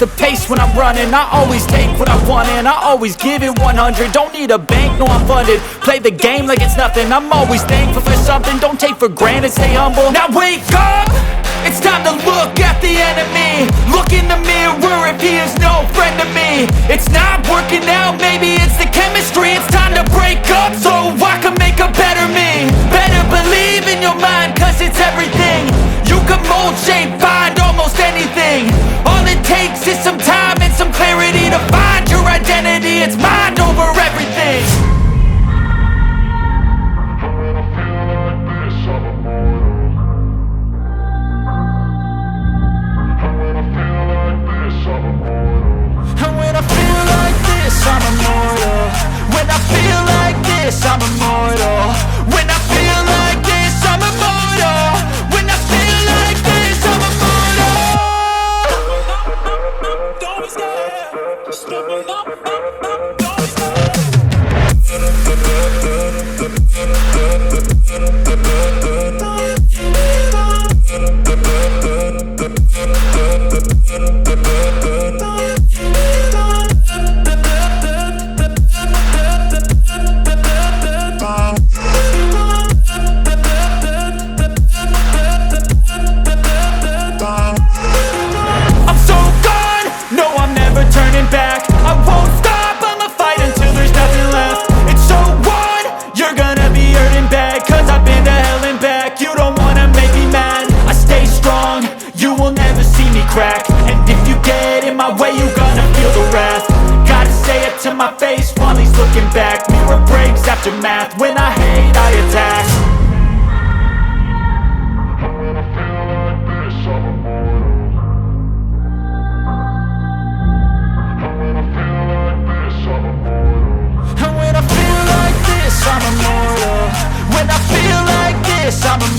the pace when I'm running. I always take what I want and I always give it 100. Don't need a bank, no I'm funded. Play the game like it's nothing. I'm always thankful for something. Don't take for granted, stay humble. Now wake up! It's time to look at the enemy. Look in the mirror if he is no friend to me. It's not working out, maybe it's the chemistry. It's time to break up so I can make a better me. Better believe in your mind, cause it's everything. You can mold, shape, find almost anything. All it takes is some time and some clarity to find your identity. It's mind over everything. And when I feel like this, I'm immortal. When I feel like this, I'm immortal. When I feel like this, I'm immortal. When I feel like this, I'm immortal. Don't be scared. Just level up, don't be scared. And if you get in my way, you gonna feel the wrath. Gotta say it to my face while he's looking back. Mirror breaks after math. When I hate, I attack. And when I feel like this, I'm immortal. And when I feel like this, I'm immortal. And when I feel like this, I'm immortal. When I feel like this, I'm immortal.